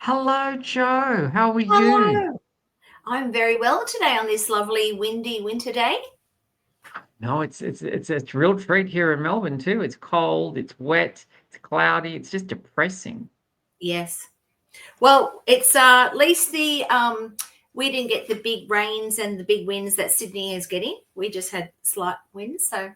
Hello, Joe. How are you? Hello. I'm very well today on this lovely windy winter day. No, it's a real treat here in Melbourne too. It's cold, it's wet, it's cloudy, it's just depressing. Yes. Well, it's at least the we didn't get the big rains and the big winds that Sydney is getting. We just had slight winds, so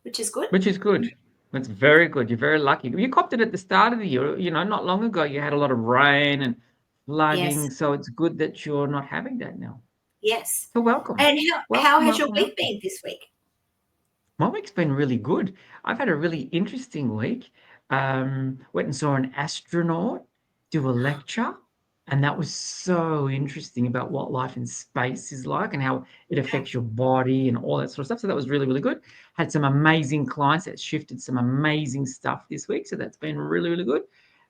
which is good. Which is good. It's very good. You're very lucky. You copped it at the start of the year. Not long ago you had a lot of rain and Yes. flooding, so it's good that you're not having that now. Yes. So welcome. And how Welcome, has your welcome, week welcome. been this week? My week's been really good. I've had a really interesting week. Went and saw an astronaut do a lecture, and that was so interesting about what life in space is like and how it Okay. affects your body and all that sort of stuff. So that was really, really good. Had some amazing clients that shifted some amazing stuff this week. So that's been really, really good.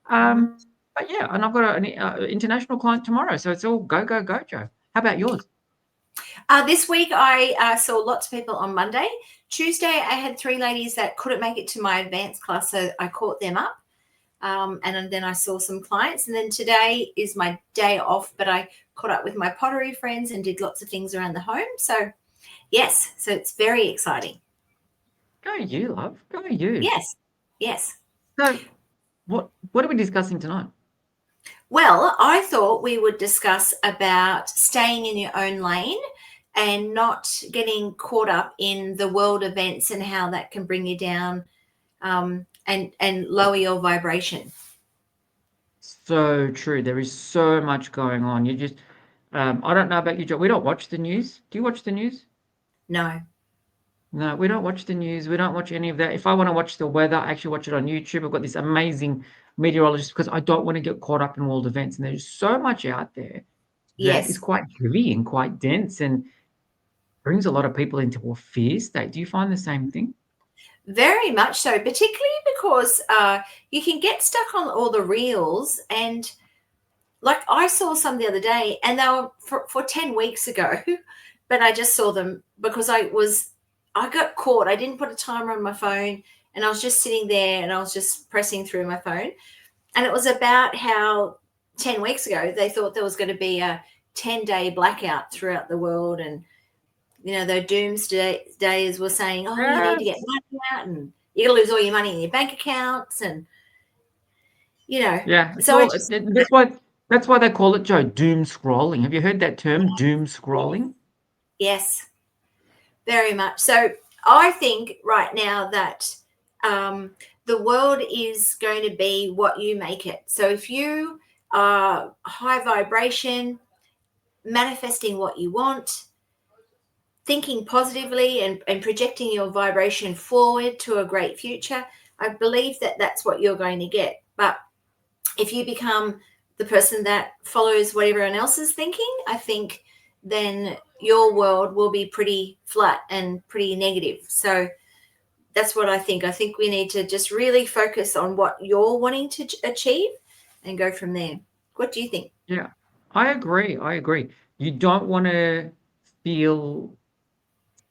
Mhm. But yeah, and I've got an international client tomorrow. So it's all go, go, go, Joe. How about yours? This week, I saw lots of people on Monday. Tuesday, I had three ladies that couldn't make it to my advanced class, so I caught them up. And then I saw some clients. And then today is my day off, but I caught up with my pottery friends and did lots of things around the home. So, yes, so it's very exciting. Go you, love. Go you. Yes, yes. So what are we discussing tonight? Well, I thought we would discuss about staying in your own lane and not getting caught up in the world events and how that can bring you down and lower your vibration. So true. There is so much going on. You just, I don't know about you, Joe. We don't watch the news. Do you watch the news? No. No, we don't watch the news. We don't watch any of that. If I want to watch the weather, I actually watch it on YouTube. I've got this amazing meteorologist because I don't want to get caught up in world events. And there's so much out there that is Yes. quite heavy and quite dense and brings a lot of people into a fear state. Do you find the same thing? Very much so, particularly because you can get stuck on all the reels. And like I saw some the other day, and they were for 10 weeks ago, but I just saw them because I got caught. I didn't put a timer on my phone, and I was just sitting there and I was just pressing through my phone. And it was about how 10 weeks ago they thought there was going to be a 10-day blackout throughout the world. And the doomsdayers were saying, "Oh, you need to get Yes. money out, and you're gonna lose all your money in your bank accounts," and you know. Yeah, it's So I all just that's why they call it, Joe, doom scrolling. Have you heard that term, doom yes, scrolling? yes, very much. So I think right now that um, the world is going to be what you make it. So if you are high vibration, manifesting what you want, thinking positively and projecting your vibration forward to a great future, I believe that that's what you're going to get. But if you become the person that follows what everyone else is thinking, I think then your world will be pretty flat and pretty negative. So that's what I think. I think we need to just really focus on what you're wanting to achieve and go from there. What do you think? Yeah, I agree. I agree. You don't want to feel,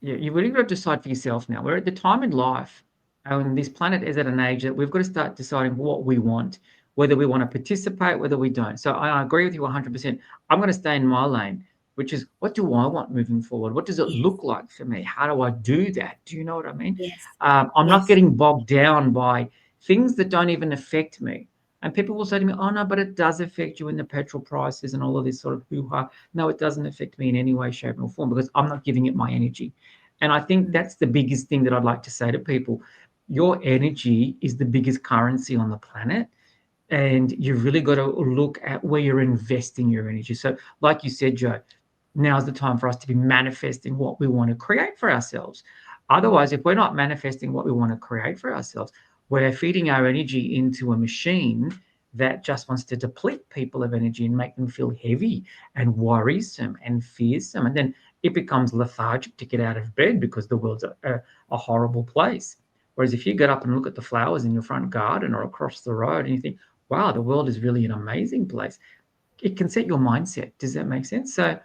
yeah, you've really got to decide for yourself now. We're at the time in life, and this planet is at an age that we've got to start deciding what we want, whether we want to participate, whether we don't. So I agree with you 100%. I'm going to stay in my lane, which is what do I want moving forward? What does it Yes, look like for me? How do I do that? Do you know what I mean? yes, I'm not yes. getting bogged down by things that don't even affect me. And people will say to me, "Oh no, but it does affect you in the petrol prices and all of this sort of hoo-ha." No, it doesn't affect me in any way, shape, or form because I'm not giving it my energy. And I think Mm. that's the biggest thing that I'd like to say to people. Your energy is the biggest currency on the planet. And you've really got to look at where you're investing your energy. So, like you said, Joe, now's the time for us to be manifesting what we want to create for ourselves. Otherwise, if we're not manifesting what we want to create for ourselves, we're feeding our energy into a machine that just wants to deplete people of energy and make them feel heavy and worrisome and fearsome. And then it becomes lethargic to get out of bed because the world's a horrible place. Whereas if you get up and look at the flowers in your front garden or across the road and you think, wow, the world is really an amazing place, it can set your mindset. Does that make sense? So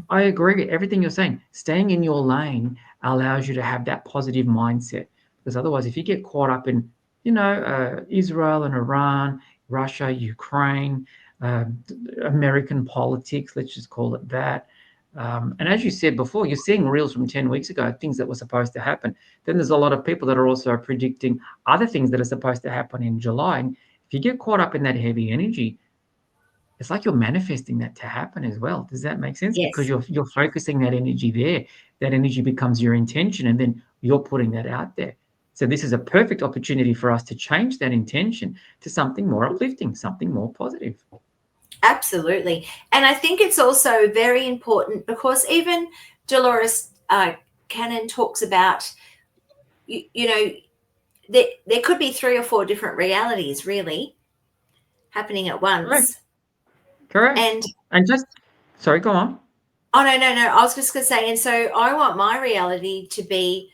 I agree with everything you're saying. Staying in your lane allows you to have that positive mindset. Because otherwise, if you get caught up in, Israel and Iran, Russia, Ukraine, American politics, let's just call it that. And as you said before, you're seeing reels from 10 weeks ago, things that were supposed to happen. Then there's a lot of people that are also predicting other things that are supposed to happen in July. And if you get caught up in that heavy energy, it's like you're manifesting that to happen as well. Does that make sense? Because Yes. you're focusing that energy there. That energy becomes your intention, and then you're putting that out there. So this is a perfect opportunity for us to change that intention to something more uplifting, something more positive. Absolutely. And I think it's also very important because even Dolores Cannon talks about, you know, there could be three or four different realities really happening at Correct. once. Correct. And And just sorry, go on. oh, no, no, no. I was just going to say, and so I want my reality to be,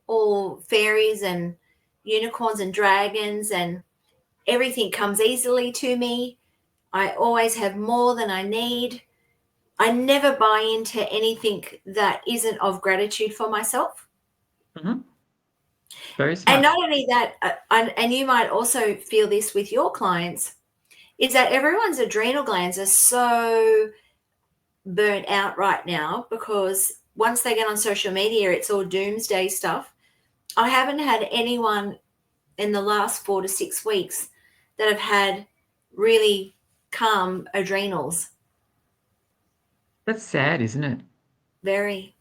all fairies and unicorns and dragons and everything comes easily to me. I always have more than I need. I never buy into anything that isn't of gratitude for myself. Hmm. Very And smart. not only that, and you might also feel this with your clients, is that everyone's adrenal glands are so burnt out right now because once they get on social media, it's all doomsday stuff. I haven't had anyone in the last 4 to 6 weeks that have had really calm adrenals. That's sad, isn't it? Very.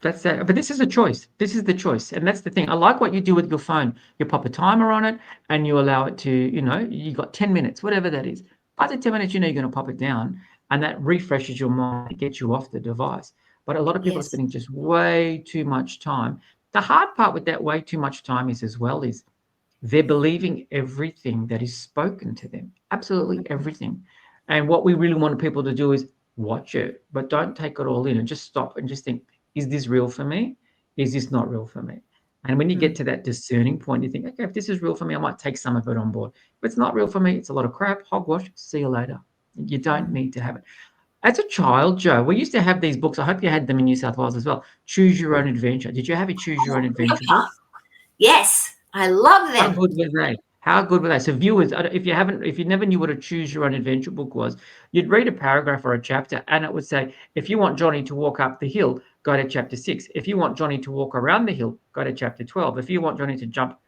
That's sad. But this is a choice. This is the choice. And that's the thing. I like what you do with your phone. You pop a timer on it and you allow it to, you got 10 minutes, whatever that is. After 10 minutes, you're going to pop it down and that refreshes your mind. It gets you off the device. But a lot of people are Yes. spending just way too much time. The hard part with that way too much time is as well is they're believing everything that is spoken to them, absolutely everything. And what we really want people to do is watch it, but don't take it all in and just stop and just think, is this real for me? Is this not real for me? And when you get Mm, to that discerning point, you think, okay, if this is real for me, I might take some of it on board. If it's not real for me, it's a lot of crap, hogwash, see you later. You don't mm. need to have it. As a child, Joe, we used to have these books. I hope you had them in New South Wales as well. Choose Your Own Adventure. Did you have a Choose Your Own Adventure book? Yes, I love How them. good were they? How good were they? So viewers, if you never knew what a choose your own adventure book was, you'd read a paragraph or a chapter, and it would say, if you want Johnny to walk up the hill, go to chapter 6. If you want Johnny to walk around the hill, go to chapter 12. If you want Johnny to jump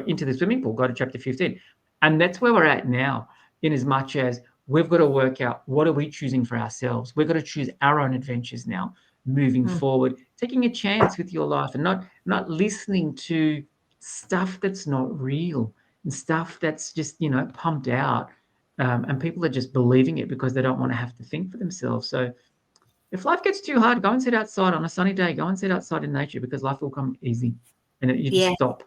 into the swimming pool, go to chapter 15. And that's where we're at now, in as much as we've got to work out what are we choosing for ourselves. We've got to choose our own adventures now, moving Mm, forward, taking a chance with your life and not listening to stuff that's not real and stuff that's just, pumped out. And people are just believing it because they don't want to have to think for themselves. So if life gets too hard, go and sit outside on a sunny day, go and sit outside in nature because life will come easy and you just yeah. stop.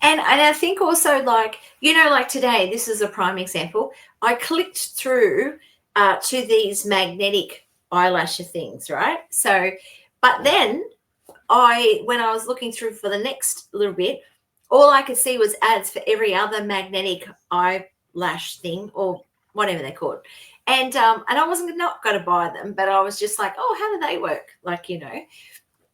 And I think also like, like today, this is a prime example. I clicked through to these magnetic eyelash things, right? So, but then when I was looking through for the next little bit, all I could see was ads for every other magnetic eyelash thing or whatever they're called. And I wasn't not going to buy them, but I was just like, oh, how do they work? Like.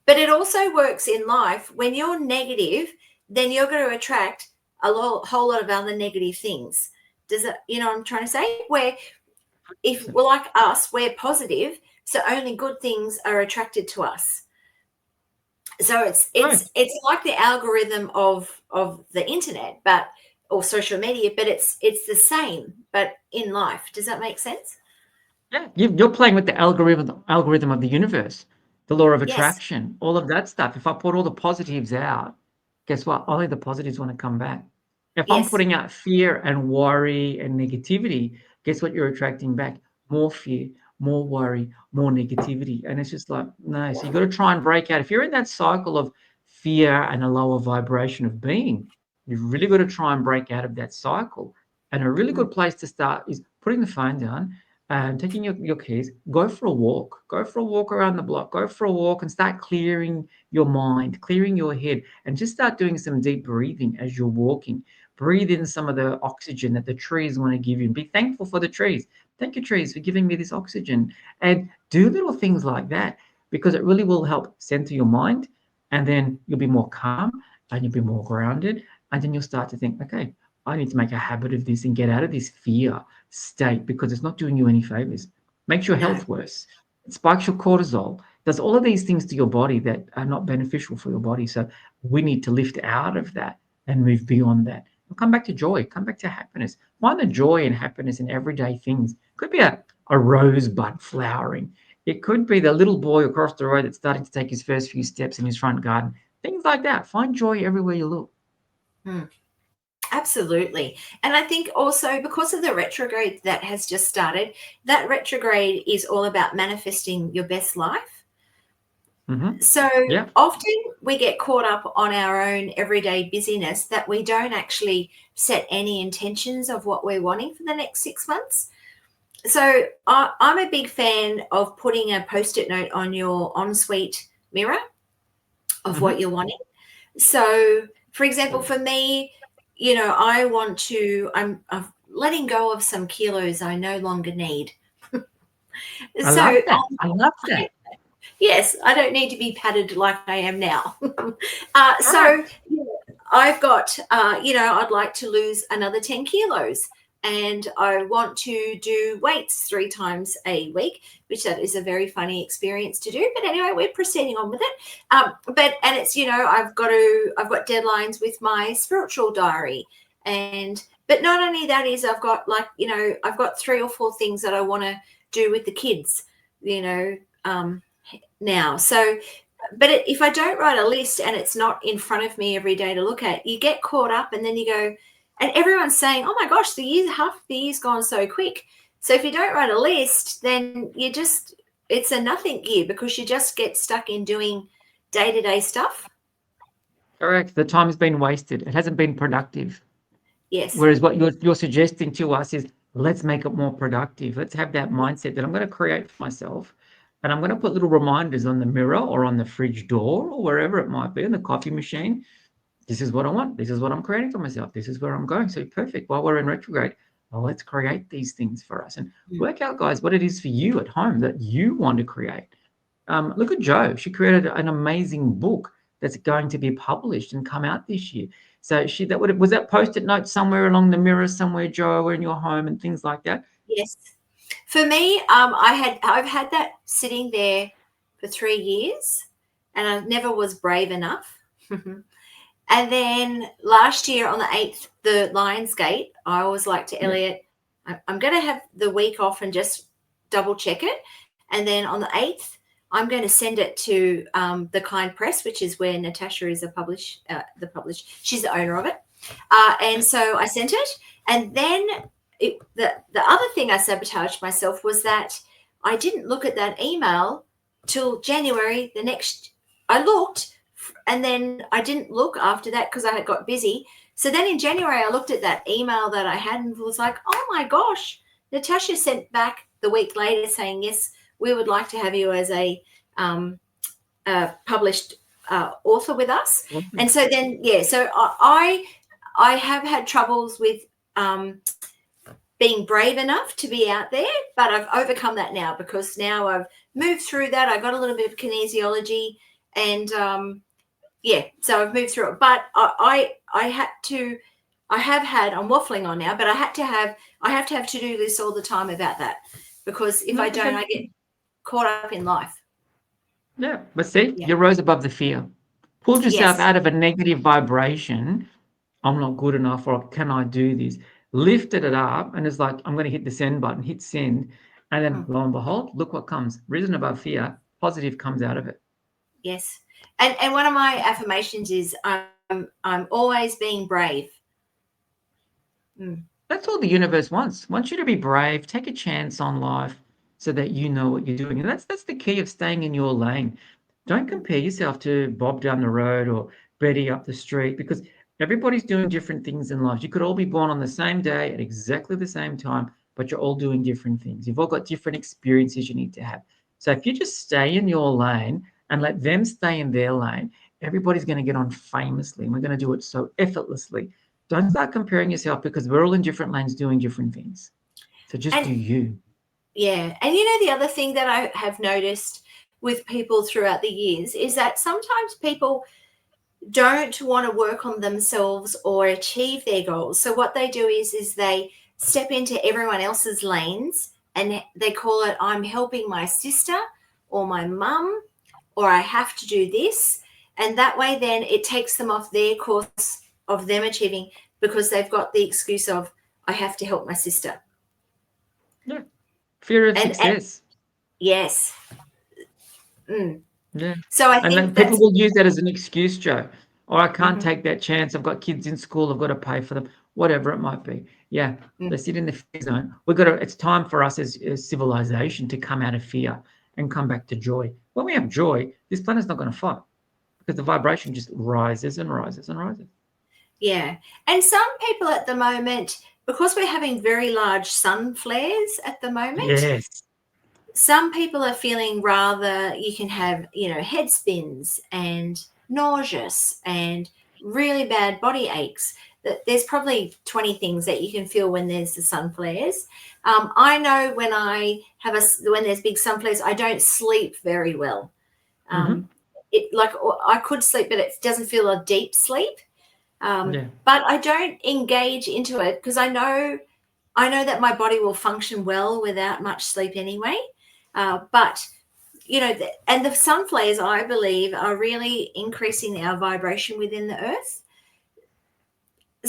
But it also works in life. When you're negative, then you're going to attract whole lot of other negative things. Does it, what I'm trying to say? Where if we're like us, we're positive, so only good things are attracted to us. So it's Right. it's it's like the algorithm of the internet, but or social media, but it's the same, but in life. Does that make sense? Yeah, you're playing with the algorithm of the universe, the law of Yes. attraction, all of that stuff. If I put all the positives out, guess what? Only the positives want to come back. If I'm Yes. putting out fear and worry and negativity, guess what you're attracting back? More fear, more worry, more negativity. And it's just like, no. So you got to try and break out. If you're in that cycle of fear and a lower vibration of being, you've really got to try and break out of that cycle. And a really Mm, good place to start is putting the phone down and taking your keys, go for a walk. Go for a walk around the block. Go for a walk and start clearing your mind, clearing your head, and just start doing some deep breathing as you're walking. Breathe in some of the oxygen that the trees want to give you and be thankful for the trees. Thank you, trees, for giving me this oxygen. And do little things like that because it really will help center your mind. And then you'll be more calm and you'll be more grounded. And then you'll start to think, okay, I need to make a habit of this and get out of this fear state because it's not doing you any favors. Makes your No. health worse. It spikes your cortisol. Does all of these things to your body that are not beneficial for your body. So we need to lift out of that and move beyond that. And come back to joy. Come back to happiness. Find the joy and happiness in everyday things. Could be a rosebud flowering. It could be the little boy across the road that's starting to take his first few steps in his front garden. Things like that. Find joy everywhere you look. Mm, absolutely. And I think also because of the retrograde that has just started, that retrograde is all about manifesting your best life. Hmm. So Yeah. often we get caught up on our own everyday busyness that we don't actually set any intentions of what we're wanting for the next 6 months. So I'm a big fan of putting a post-it note on your ensuite mirror of what Hmm. you're wanting. So, for example, for me, I want to, I'm letting go of some kilos I no longer need. I So, love that. I love that. yes, I don't need to be padded like I am now. So, Correct. yeah, I've got, I'd like to lose another 10 kilos. And I want to do weights 3 times a week, which that is a very funny experience to do. But anyway, we're proceeding on with it. And it's I've got deadlines with my spiritual diary, and but not only that is I've got I've got 3 or 4 things that I want to do with the kids, you know, um, now. So, but if I don't write a list and it's not in front of me every day to look at, you get caught up and then you go, and everyone's saying, oh my gosh, half the year's gone so quick. So if you don't write a list, then it's a nothing year because you just get stuck in doing day-to-day stuff. Correct. The time's been wasted. It hasn't been productive. Yes. Whereas what you're suggesting to us is let's make it more productive. Let's have that mindset that I'm going to create for myself. And I'm going to put little reminders on the mirror or on the fridge door or wherever it might be, in the coffee machine. This is what I want. This is what I'm creating for myself. This is where I'm going. So perfect. While we're in retrograde, well, let's create these things for us and Mm. work out, guys, what it is for you at home that you want to create. Look at Jo. She created an amazing book that's going to be published and come out this year. So was that post-it note somewhere along the mirror somewhere, Jo, or in your home and things like that. Yes. For me, I've had that sitting there for 3 years, and I never was brave enough. And then last year on the 8th, the Lionsgate, I always like to Yeah. Elliot, I'm going to have the week off and just double check it. And then on the 8th, I'm going to send it to the Kind Press, which is where Natasha is she's the owner of it. And so I sent it. And then the other thing I sabotaged myself was that I didn't look at that email till January the next. I looked, and then I didn't look after that because I had got busy. So then in January, I looked at that email that I had and was like, oh my gosh, Natasha sent back the week later saying, yes, we would like to have you as a published author with us. And Awesome. so then, yeah, so I have had troubles with being brave enough to be out there, but I've overcome that now because now I've moved through that. I got a little bit of kinesiology, and yeah, so I've moved through it. But I had to. I have had. I'm waffling on now, but I have to have to-do lists all the time about that because if No, I don't, I get caught up in life. yeah, but see, Yeah. you rose above the fear. Pulled yourself Yes. out of a negative vibration. I'm not good enough, or can I do this? Lifted it up, and it's like, I'm going to hit the send button, hit send. And then Mm, lo and behold, look what comes. Risen above fear, positive comes out of it. yes. And one of my affirmations is I'm always being brave. Mm, That's all the universe wants you to be brave, take a chance on life so that you know what you're doing. And that's the key of staying in your lane. Don't mm, compare yourself to Bob down the road or Betty up the street because everybody's doing different things in life. You could all be born on the same day at exactly the same time, but you're all doing different things. You've all got different experiences you need to have. So if you just stay in your lane and let them stay in their lane, everybody's going to get on famously, and we're going to do it so effortlessly. Don't start comparing yourself because we're all in different lanes doing different things. So just do and you. yeah, and the other thing that I have noticed with people throughout the years is that sometimes people don't want to work on themselves or achieve their goals. So what they do is they step into everyone else's lanes, and they call it, I'm helping my sister or my mum, or I have to do this. And that way then it takes them off their course of them achieving, because they've got the excuse of, I have to help my sister. Yeah. Fear of And success. yes. Mm. Yeah. So I And think then people that's will use that as an excuse, Joe. Or I can't mhm, take that chance. I've got kids in school. I've got to pay for them, whatever it might be. Yeah. mm, They sit in the fear zone. It's time for us as civilization to come out of fear and come back to joy. When we have joy, this planet's not going to fight because the vibration just rises and rises and rises. yeah. And some people at the moment, because we're having very large sun flares at the moment, Yes. some people are feeling rather, you can have, head spins and nauseous and really bad body aches. That there's probably 20 things that you can feel when there's the sun flares. I know when when there's big sun flares, I don't sleep very well. Mm-hmm. Um, it like I could sleep, but it doesn't feel a deep sleep. Yeah. But I don't engage into it because I know that my body will function well without much sleep anyway. But and the sun flares, I believe, are really increasing our vibration within the earth.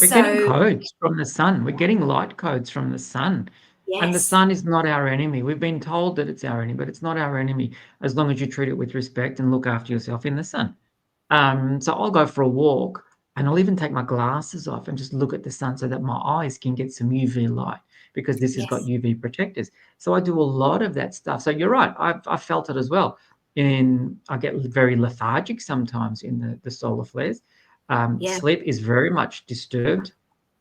We're getting So codes from the sun. We're getting light codes from the sun. And the yes, sun is not our enemy. We've been told that it's our enemy, but it's not our enemy as long as you treat it with respect and look after yourself in the sun. So I'll go for a walk and I'll even take my glasses off and just look at the sun so that my eyes can get some UV light because this has got yes, UV protectors. So I do a lot of that stuff. So you're right. I've felt it as well. I get very lethargic sometimes in the solar flares. yeah, Sleep is very much disturbed,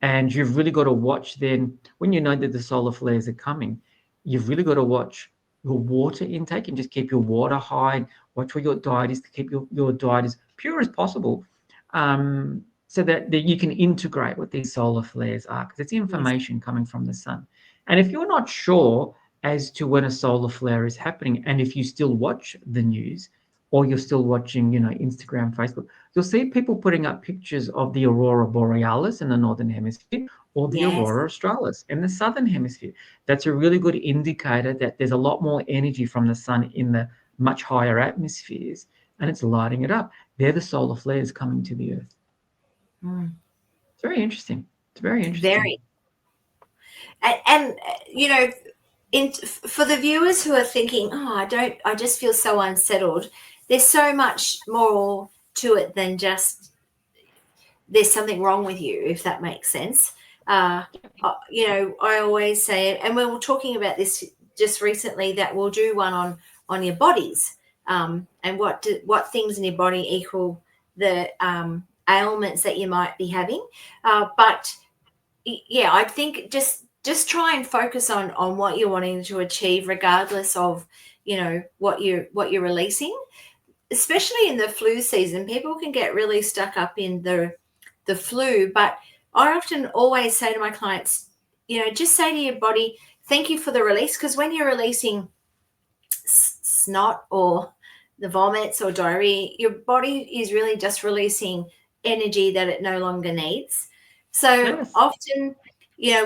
and you've really got to watch then when you know that the solar flares are coming. You've really got to watch your water intake and just keep your water high. Watch what your diet is to keep your diet as pure as possible, so that you can integrate what these solar flares are, because it's yes, information coming from the sun. And if you're not sure as to when a solar flare is happening, and if you still watch the news or you're still watching, Instagram, Facebook, you'll see people putting up pictures of the aurora borealis in the northern hemisphere or the yes. aurora australis in the southern hemisphere. That's a really good indicator that there's a lot more energy from the sun in the much higher atmospheres, and it's lighting it up. They're the solar flares coming to the earth. Mm, It's very interesting. It's very interesting. very. And for the viewers who are thinking, oh, I just feel so unsettled. There's so much more to it than just there's something wrong with you, if that makes sense. Uh, I always say it, and we were talking about this just recently that we'll do one on your bodies, and what things in your body equal the ailments that you might be having. But yeah, I think just try and focus on what you're wanting to achieve, regardless of what you're releasing, especially in the flu season. People can get really stuck up in the flu, but I often always say to my clients, just say to your body, thank you for the release, because when you're releasing snot or the vomits or diarrhea, your body is really just releasing energy that it no longer needs. So Yes. often,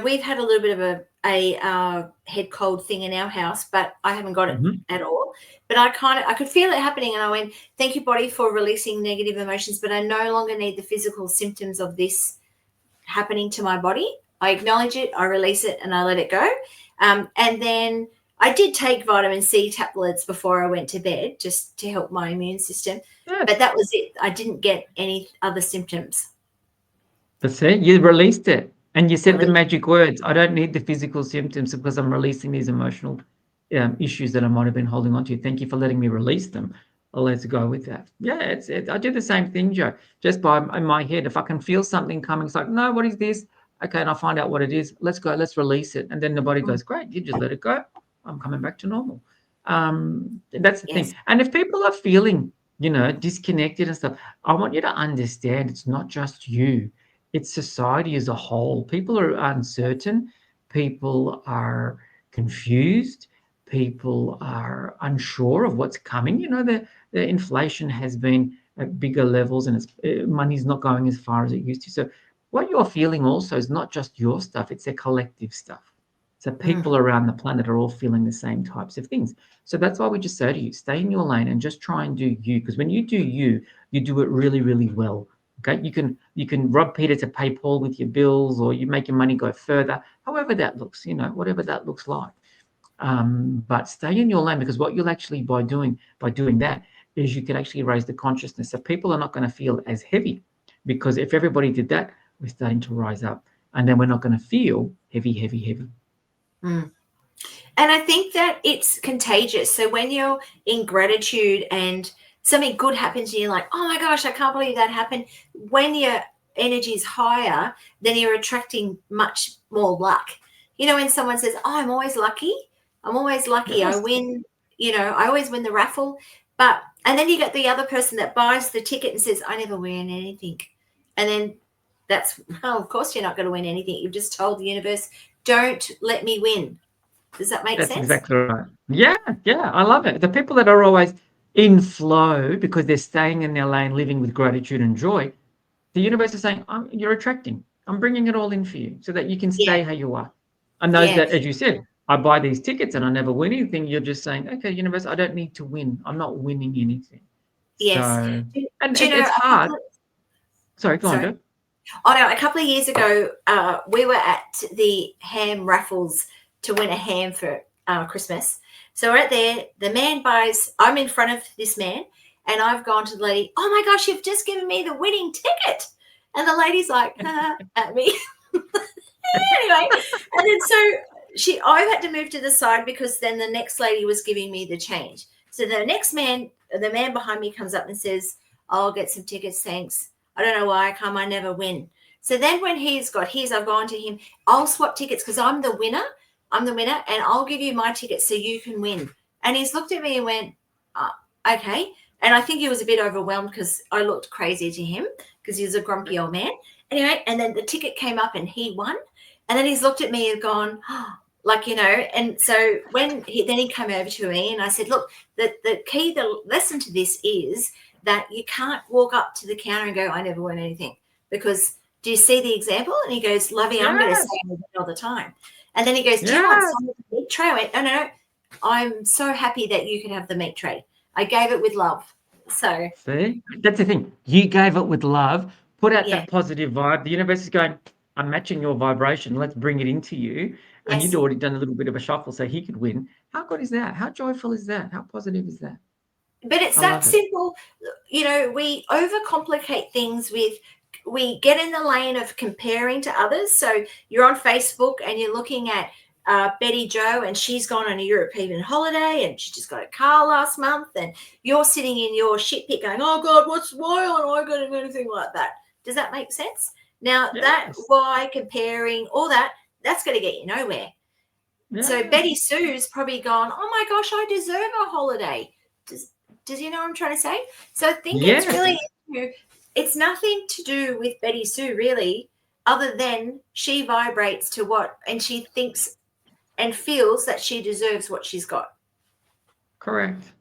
we've had a little bit of a head cold thing in our house, but I haven't got it Hmm. at all. But I could feel it happening, and I went, "Thank you, body, for releasing negative emotions." But I no longer need the physical symptoms of this happening to my body. I acknowledge it, I release it, and I let it go. And then I did take vitamin C tablets before I went to bed just to help my immune system. Yes. But that was it. I didn't get any other symptoms. That's it. You released it. And you said the Release. magic words. I don't need the physical symptoms because I'm releasing these emotional issues that I might have been holding on to. Thank you for letting me release them. Let's go with that. Yeah, I do the same thing, Joe. Just by in my head, if I can feel something coming, it's like, no, what is this? Okay, and I'll find out what it is. Let's go. Let's release it. And then the body Mm, goes, great. You just let it go. I'm coming back to normal. That's the thing. yes. And if people are feeling, disconnected and stuff, I want you to understand it's not just you, it's society as a whole. People are uncertain, people are confused, people are unsure of what's coming. The inflation has been at bigger levels, and money's not going as far as it used to. So what you're feeling also is not just your stuff; it's a collective stuff. So Mm. people around the planet are all feeling the same types of things. So that's why we just say to you, stay in your lane and just try and do you. Because when you do you, you do it really, really well. Okay, you can rob Peter to pay Paul with your bills, or you make your money go further. However that looks, whatever that looks like. But stay in your lane, because what you'll actually by doing that is you can actually raise the consciousness. So people are not going to feel as heavy, because if everybody did that, we're starting to rise up, and then we're not going to feel heavy, heavy, heavy. Mm. And I think that it's contagious. So when you're in gratitude and something good happens, and you're like, oh my gosh, I can't believe that happened. When your energy is higher, then you're attracting much more luck. When someone says, oh, I'm always lucky, I Yes, win, I always win the raffle. And then you get the other person that buys the ticket and says, I never win anything. And then well, of course you're not going to win anything. You've just told the universe, don't let me win. Does that make that's sense? exactly right. Yeah, yeah, I love it. The people that are always in flow because they're staying in their lane, living with gratitude and joy, the universe is saying, you're attracting. I'm bringing it all in for you so that you can Yeah, stay how you are. And those yeah, that, as you said, I buy these tickets and I never win anything, you're just saying, okay, universe, I don't need to win. I'm not winning anything. yes. So, Do, and do you know it's a hard. couple of, Sorry, go on, sorry. Joe. Oh no, a couple of years ago, we were at the ham raffles to win a ham for Christmas. So we're at there. The man buys. I'm in front of this man, and I've gone to the lady. Oh my gosh, you've just given me the winning ticket, and the lady's like at me. Anyway, and then I've had to move to the side because then the next lady was giving me the change. So the man behind me comes up and says, I'll get some tickets, thanks. I don't know why I never win. So then when he's got his, I've gone to him, I'll swap tickets because I'm the winner. I'm the winner, and I'll give you my tickets so you can win. And he's looked at me and went, okay. And I think he was a bit overwhelmed because I looked crazy to him because he was a grumpy old man. Anyway, and then the ticket came up and he won. And then he's looked at me and gone, oh, and so then he came over to me and I said, look, the lesson to this is that you can't walk up to the counter and go, I never win anything. Because do you see the example? And he goes, Lovey, I'm going to say Yes, it all the time. And then he goes, do you want yes. some of the meat tray? I went, no, no, I'm so happy that you can have the meat tray. I gave it with love. So, See, that's the thing. You gave it with love, put out yeah, that positive vibe. The universe is going, I'm matching your vibration. Let's bring it into you. And you'd yes. already done a little bit of a shuffle so he could win. How good is that? How joyful is that? How positive is that? But it's I that love it. simple. We overcomplicate things we get in the lane of comparing to others. So you're on Facebook and you're looking at Betty Joe, and she's gone on a European holiday and she just got a car last month, and you're sitting in your shit pit going, oh God, why aren't I going to do anything like that? Does that make sense? Now that Yes. why comparing all that's going to get you nowhere. So Yes. Betty Sue's probably gone, oh my gosh, I deserve a holiday. Does you know what I'm trying to say? So I think it's Yes. really, it's nothing to do with Betty Sue really, other than she vibrates to what, and she thinks and feels that she deserves what she's got. Correct.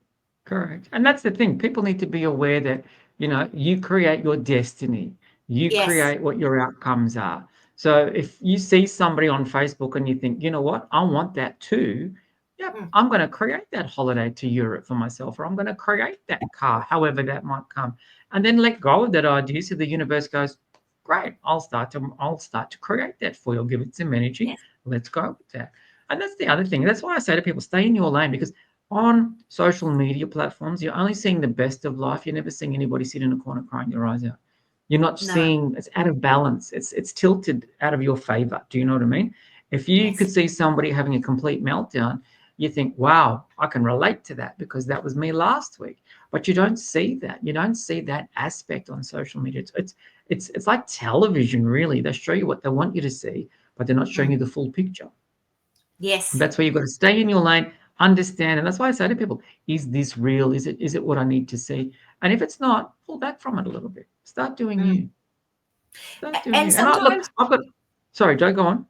Correct. And that's the thing. People need to be aware that, you create your destiny. You Yes. create what your outcomes are. So if you see somebody on Facebook and you think, you know what, I want that too. Yep, Mm, I'm going to create that holiday to Europe for myself, or I'm going to create that car, however that might come. And then let go of that idea so the universe goes, great, I'll start to create that for you. I'll give it some energy. yes. Let's go with that. And that's the other thing. That's why I say to people, stay in your lane, because on social media platforms, you're only seeing the best of life. You're never seeing anybody sit in a corner crying their eyes out. You're not No. seeing, it's out of balance. It's tilted out of your favor. Do you know what I mean? If you Yes. could see somebody having a complete meltdown, you think, wow, I can relate to that because that was me last week. But you don't see that. You don't see that aspect on social media. It's like television, really. They show you what they want you to see, but they're not showing Mm, you the full picture. yes. That's where you've got to stay in your lane, understand, and that's why I say to people, is this real? Is it what I need to see? And if it's not, pull back from it a little bit. Start doing Mm. you. Start doing And you. And I look, sometimes, I've got sorry, Joe, go on.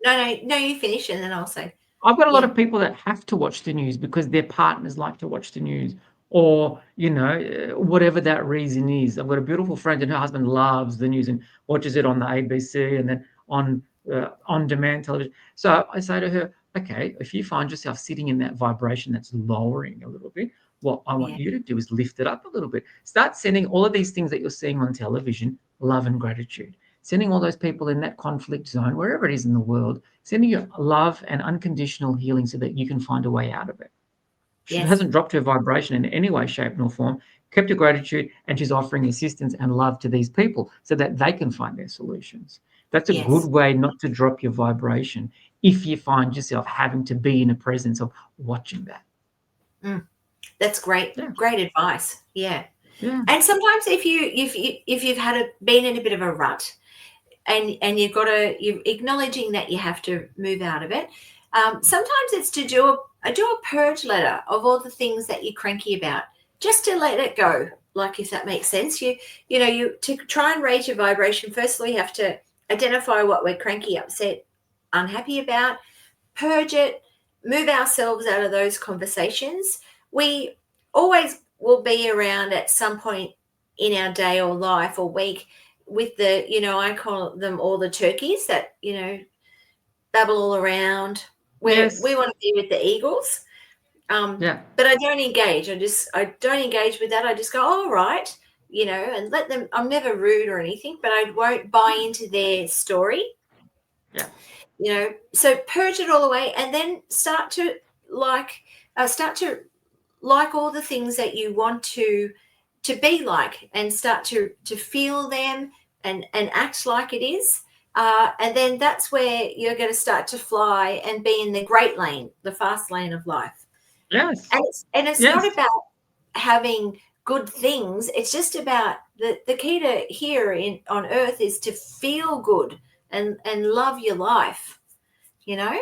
no, no, no, you finish and then I'll say, I've got a lot yeah. of people that have to watch the news because their partners like to watch the news, or whatever that reason is. I've got a beautiful friend, and her husband loves the news and watches it on the ABC and then on demand television. So I say to her, okay, if you find yourself sitting in that vibration that's lowering a little bit, what I want Yeah. you to do is lift it up a little bit. Start sending all of these things that you're seeing on television, love and gratitude. Sending all those people in that conflict zone, wherever it is in the world, sending you love and unconditional healing so that you can find a way out of it. She Yes. hasn't dropped her vibration in any way, shape, nor form, kept her gratitude, and she's offering assistance and love to these people so that they can find their solutions. That's a good Yes. way not to drop your vibration if you find yourself having to be in a presence of watching that. Mm. That's great. Yeah, Great advice. Yeah. yeah, And sometimes if you've been in a bit of a rut, and you're acknowledging that you have to move out of it. Sometimes it's to do a purge letter of all the things that you're cranky about, just to let it go. Like, if that makes sense, you to try and raise your vibration. Firstly, we have to identify what we're cranky, upset, unhappy about, purge it, move ourselves out of those conversations. We always will be around at some point in our day or life or week with I call them all the turkeys that, babble all around, where we yes, want to be with the eagles. yeah, But I don't engage. I don't engage with that. I just go, all right, and let them. I'm never rude or anything, but I won't buy into their story. yeah, So purge it all away, and then like start to like all the things that you want to be like, and start to feel them, and act like it is. And then that's where you're going to start to fly and be in the great lane, the fast lane of life. yes, And it's not yes. about having good things. It's just about the key to here on earth is to feel good and love your life, you know?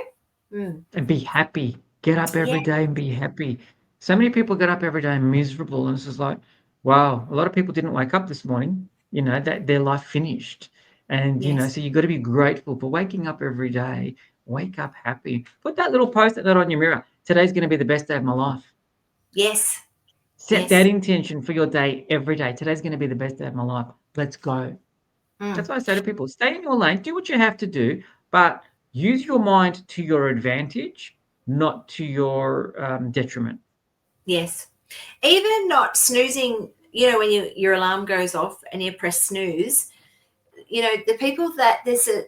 Mm. And be happy. Get up Yeah. every day and be happy. So many people get up every day miserable, and it's just like, wow, a lot of people didn't wake up this morning, that their life finished. And, Yes. so you've got to be grateful for waking up every day. Wake up happy. Put that little post-it note on your mirror. Today's going to be the best day of my life. Yes. Set that Yes. intention for your day every day. Today's going to be the best day of my life. Let's go. Mm. That's why I say to people, stay in your lane, do what you have to do, but use your mind to your advantage, not to your detriment. Yes. Even not snoozing, when your alarm goes off and you press snooze, the people that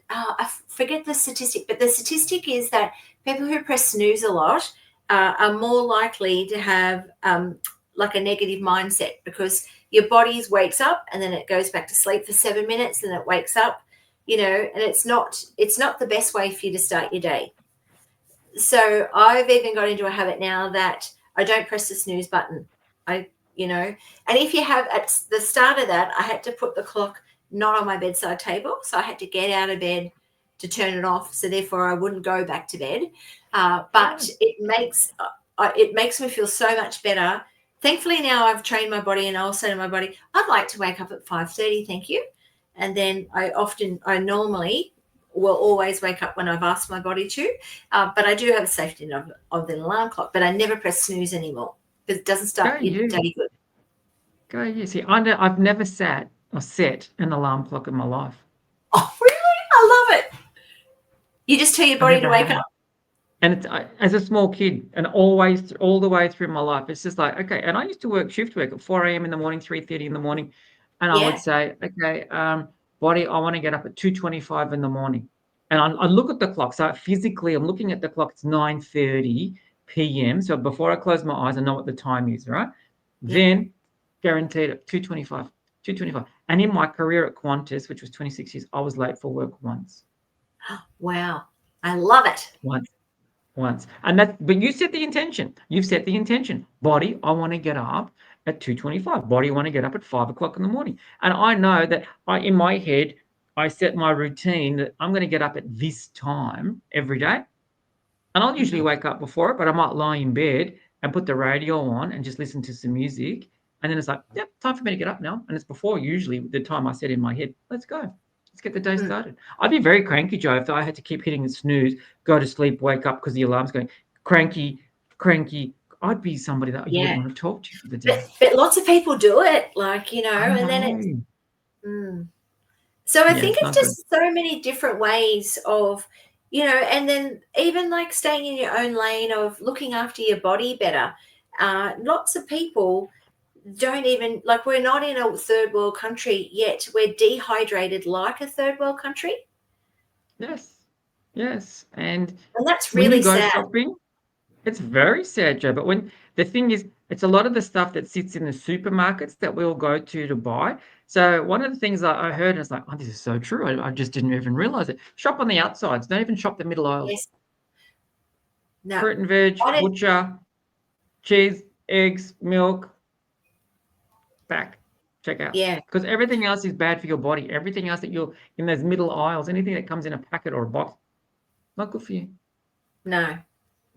I forget the statistic, but the statistic is that people who press snooze a lot are more likely to have like a negative mindset, because your body wakes up and then it goes back to sleep for 7 minutes and it wakes up, and it's not the best way for you to start your day. So I've even got into a habit now that I don't press the snooze button. I, and if you have at the start of that, I had to put the clock not on my bedside table. So I had to get out of bed to turn it off. So therefore I wouldn't go back to bed. But Yes. it makes me feel so much better. Thankfully now I've trained my body, and I'll say to my body, I'd like to wake up at 5:30. Thank you. And then I normally will always wake up when I've asked my body to. But I do have a safety net of an alarm clock, but I never press snooze anymore because it doesn't Go start your you. day good. Go you. See, I've never sat or set an alarm clock in my life. Oh, really? I love it. You just tell your I body never to wake have. up. And as a small kid, and always all the way through my life, it's just like, okay. And I used to work shift work at 4 a.m. in the morning, 3:30 in the morning, and I would Yeah. say, okay, body, I want to get up at 2:25 in the morning, and I look at the clock. So physically, I'm looking at the clock. It's 9:30 p.m. So before I close my eyes, I know what the time is, right? Yeah. Then guaranteed at 2:25, 2:25. And in my career at Qantas, which was 26 years, I was late for work once. Wow. I love it. Once. Once. And but you set the intention. You've set the intention. Body, I want to get up at 2:25. Body, I want to get up at 5 o'clock in the morning. And I know that in my head, I set my routine that I'm going to get up at this time every day. And I'll usually Mhm. wake up before it, but I might lie in bed and put the radio on and just listen to some music. And then it's like, yep, time for me to get up now. And it's before usually the time I set in my head. Let's go. Let's get the day Mm. started. I'd be very cranky, Joe, if I had to keep hitting the snooze, go to sleep, wake up because the alarm's going cranky, cranky. I'd be somebody that you Yeah. wouldn't want to talk to for the But day. but lots of people do it, like, I and then it's know. mm. So I Yeah, think it's it's not good. just so many different ways of, and then even like staying in your own lane of looking after your body better. Lots of people don't even like we're not in a third world country yet. We're dehydrated like a third world country, Yes. Yes. And and that's when you really go sad. shopping, it's very sad, Joe. But when the thing is, it's a lot of the stuff that sits in the supermarkets that we'll go to buy. So one of the things I heard is like, oh, this is so true. I just didn't even realize it. Shop on the outsides. Don't even shop the middle aisles. Yes. No. Fruit and veg, I don't. butcher, cheese, eggs, milk, back. Check out. Yeah. Because everything else is bad for your body. Everything else that you're in those middle aisles, anything that comes in a packet or a box, not good for you. No.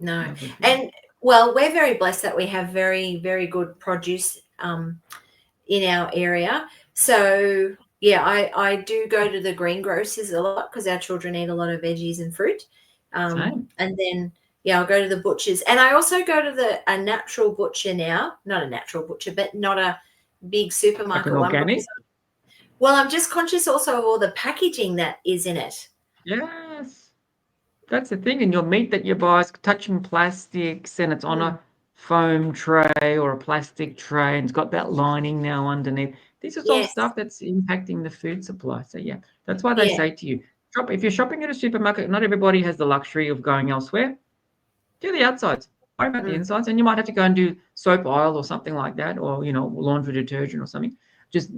No. Not good for you. And well, we're very blessed that we have very, very good produce in our area. So yeah, I do go to the greengrocers a lot because our children eat a lot of veggies and fruit. Same. And then yeah, I'll go to the butchers, and I also go to a natural butcher now. Not a natural butcher, but not a big Like an supermarket one because organic. well, I'm just conscious also of all the packaging that is in it. Yes. That's the thing, and your meat that you buy is touching plastics and it's on Mm, a foam tray or a plastic tray and it's got that lining now underneath. This is all yes, stuff that's impacting the food supply. So yeah, that's why they yeah, say to you, shop if you're shopping at a supermarket, not everybody has the luxury of going elsewhere. Do the outsides. Worry about the mm, insides. And you might have to go and do soap aisle or something like that, or laundry detergent or something. Just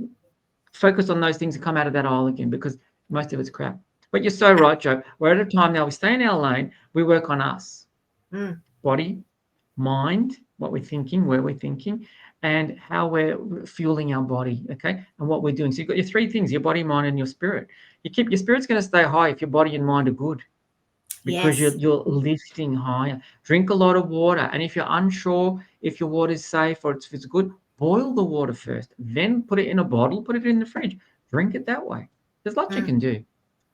focus on those things that come out of that aisle again because most of it's crap. But you're so right, Joe. We're at a time now, we stay in our lane, we work on us. mm, Body, mind, what we're thinking, where we're thinking, and how we're fueling our body, okay? And what we're doing. So you've got your three things, your body, mind, and your spirit. Your spirit's going to stay high if your body and mind are good because you're yes, you're lifting higher. Drink a lot of water, and if you're unsure if your water is safe or if it's good, boil the water first, then put it in a bottle, put it in the fridge, drink it that way. There's lots you mm, can do.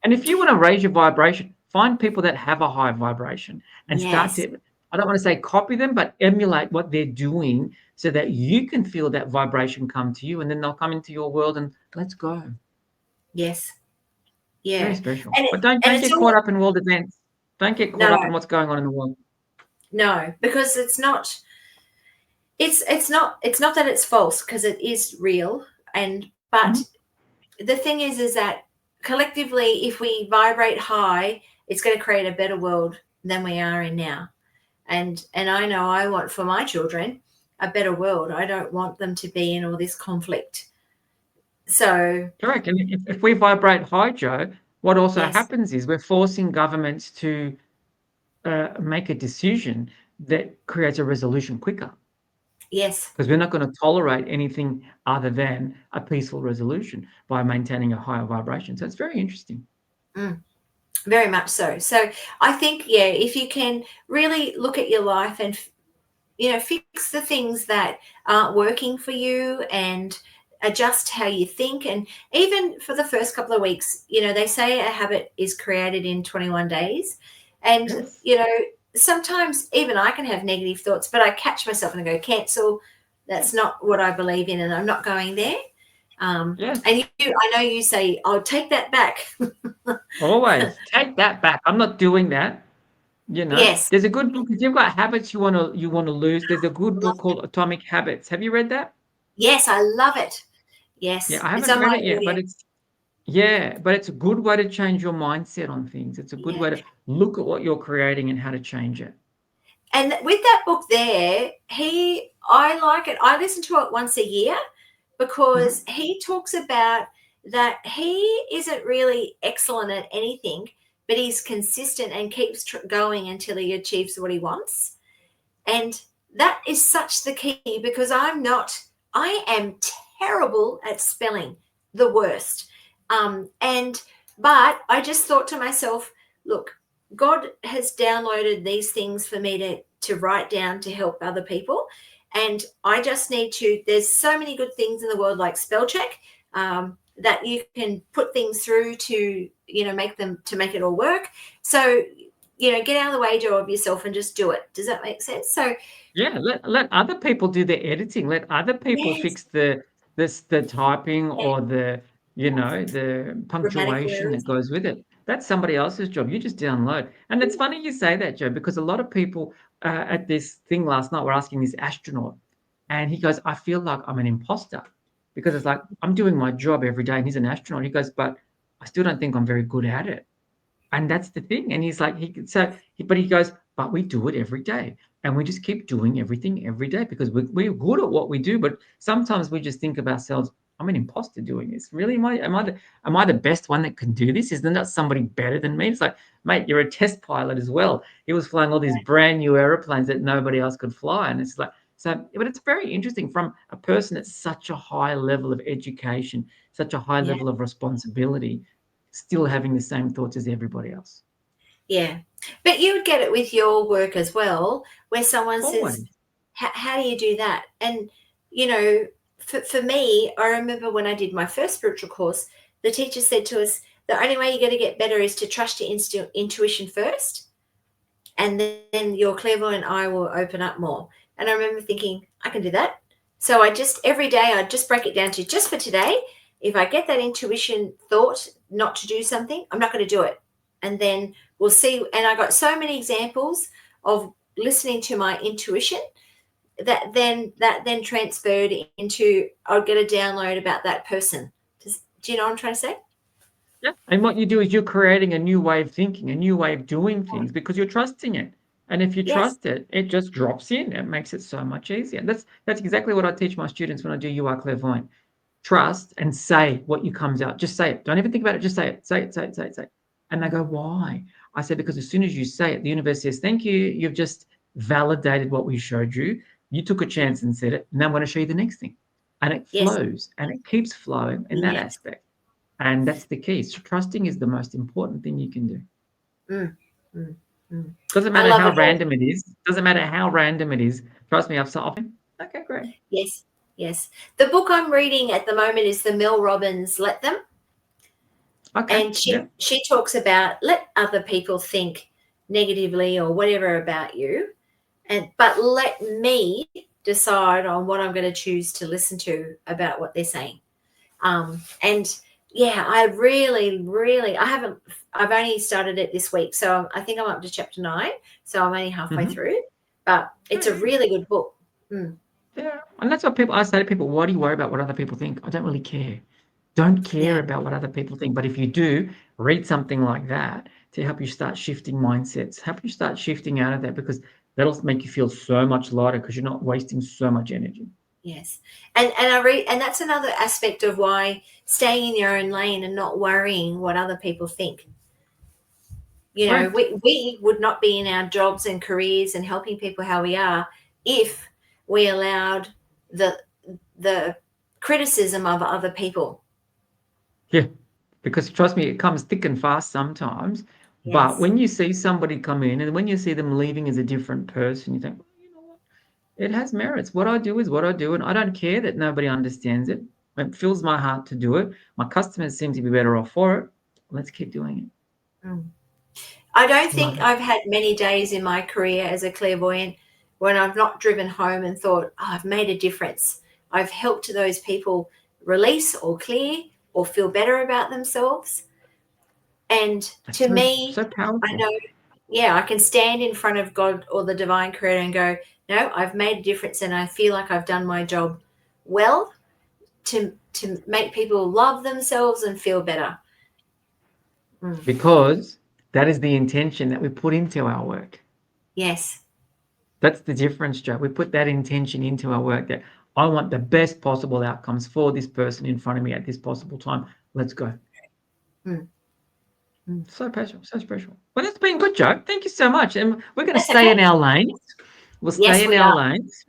And if you want to raise your vibration, find people that have a high vibration and start yes, to, I don't want to say copy them, but emulate what they're doing so that you can feel that vibration come to you and then they'll come into your world and let's go. yes, Very yeah, special. and But don't and don't it's get caught all up in world events. Don't get caught no, up in what's going on in the world. no, because it's not that it's false because it is real, and but Mhm. the thing is that collectively, if we vibrate high, it's going to create a better world than we are in now. And I know I want for my children a better world. I don't want them to be in all this conflict. So Correct. And if we vibrate high, Joe, what also yes, happens is we're forcing governments to make a decision that creates a resolution quicker. yes, Because we're not going to tolerate anything other than a peaceful resolution by maintaining a higher vibration. So it's very interesting. mm, very much so. So I think yeah, if you can really look at your life and fix the things that aren't working for you and adjust how you think. And even for the first couple of weeks, they say a habit is created in 21 days. And, Yes. sometimes even I can have negative thoughts, but I catch myself and I go, cancel. That's not what I believe in, and I'm not going there. Yes. And I know you say, I'll take that back. Always take that back. I'm not doing that. Yes. There's a good book. If you've got habits you want to lose, there's a good book called Atomic Habits. Have you read that? Yes, I love it. Yeah, Yes. I It's haven't on read my it yet, audio. but it's a good way to change your mindset on things. It's a good Yeah. way to look at what you're creating and how to change it. And with that book there, I like it. I listen to it once a year because Mhm. he talks about that he isn't really excellent at anything, but he's consistent and keeps going until he achieves what he wants. And that is such the key because I am terrible at spelling, the worst. And but I just thought to myself, look, God has downloaded these things for me to write down to help other people. And I just need to, there's so many good things in the world like spell check, that you can put things through to, make it all work. So, get out of the way, Joe, of yourself and just do it. Does that make sense? So Yeah, let other people do the editing. Let other people Yes, fix the typing yeah, or the grammatical punctuation that errors. goes with it. That's somebody else's job. You just download. And it's Yeah, funny you say that, Joe, because a lot of people at this thing last night were asking this astronaut, and he goes, "I feel like I'm an imposter because it's like I'm doing my job every day, and he's an astronaut." He goes, "But I still don't think I'm very good at it." And that's the thing. And he's like, but he goes, but we do it every day. And we just keep doing everything every day because we're good at what we do. But sometimes we just think of ourselves, I'm an imposter doing this. Really? Am I the best one that can do this? Isn't that somebody better than me? It's like, mate, you're a test pilot as well. He was flying all these brand new airplanes that nobody else could fly. And it's like, so, but it's very interesting from a person at such a high level of education, such a high yeah, level of responsibility still having the same thoughts as everybody else. yeah. But you would get it with your work as well, where someone says, Always. how do you do that? And, you know, for me, I remember when I did my first spiritual course, the teacher said to us, the only way you're going to get better is to trust your intuition first, and then your clairvoyant eye will open up more. And I remember thinking, I can do that. So I just, every day, I just break it down to just for today, if I get that intuition thought not to do something, I'm not going to do it. And then we'll see. And I got so many examples of listening to my intuition that then transferred into, I'll get a download about that person. Do you know what I'm trying to say? Yeah. And what you do is you're creating a new way of thinking, a new way of doing things because you're trusting it. And if you Yes. trust it, it just drops in. It makes it so much easier. That's exactly what I teach my students when I do You Are Clairvoyant. Trust and say what you comes out. Just say it. Don't even think about it. Just say it. Say it. Say it. Say it. Say it. And they go, why? I said, because as soon as you say it, the universe says, thank you. You've just validated what we showed you. You took a Yeah. chance and said it. Now I'm going to show you the next thing. And it Yes. flows and it keeps flowing in that Yes. aspect. And that's the key. So trusting is the most important thing you can do. Mm, mm, mm. Doesn't I matter love how it all. random it is. Doesn't matter how random it is. Trust me, I've so often. Okay, great. Yes. Yes. The book I'm reading at the moment is the Mel Robbins Let Them. Okay. And Yeah. she talks about let other people think negatively or whatever about you, and but let me decide on what I'm going to choose to listen to about what they're saying. And yeah, I really, I've only started it this week, so I think I'm up to chapter 9, so I'm only halfway Hmm. through, but it's a really good book. Mm, Yeah. And that's what I say to people, why do you worry about what other people think? I don't really care. Don't care yeah, about what other people think. But if you do, read something like that to help you start shifting mindsets, help you start shifting out of that because that'll make you feel so much lighter because you're not wasting so much energy. yes. And I read, and that's another aspect of why staying in your own lane and not worrying what other people think. You know, Correct. we would not be in our jobs and careers and helping people how we are if we allowed the the criticism of other people. Yeah. Because trust me, it comes thick and fast sometimes. But Yes. when you see somebody come in and when you see them leaving as a different person, you think, well, you know what? It has merits. What I do is what I do, and I don't care that nobody understands it. It fills my heart to do it. My customers seem to be better off for it. Let's keep doing it. Mm. I don't Love think it. I've had many days in my career as a clairvoyant when I've not driven home and thought, oh, I've made a difference. I've helped those people release or clear or feel better about themselves. And That's to so me, so I powerful. know, yeah, I can stand in front of God or the divine creator and go, no, I've made a difference and I feel like I've done my job well to make people love themselves and feel better. Mm. Because that is the intention that we put into our work. Yes. That's the difference, Joe. We put that intention into our work that I want the best possible outcomes for this person in front of me at this possible time. Let's go. Mm. Mm. So special, so special. Well, that's been good, Joe. Thank you so much. And we're going to That's stay okay. in our lanes. We'll stay Yes, in we our are. lanes.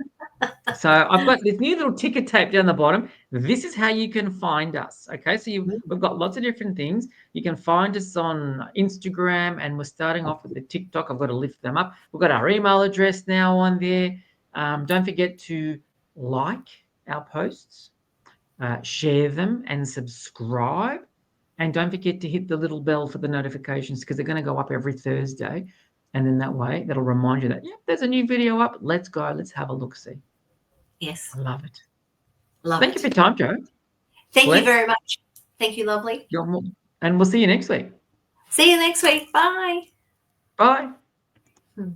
So I've got this new little ticker tape down the bottom. This is how you can find us. Okay, so Mm. we've got lots of different things. You can find us on Instagram, and we're starting off with the TikTok. I've got to lift them up. We've got our email address now on there. Don't forget to like our posts, share them, and subscribe. And don't forget to hit the little bell for the notifications because they're going to go up every Thursday. And then that way, that'll remind you that, yep, there's a new video up. Let's go. Let's have a look see. Yes. I love it. Love Thank you it. for your time, Joe. Thank you Bless. very much. Thank you, lovely. You're more, and we'll see you next week. See you next week. Bye. Bye. Hmm.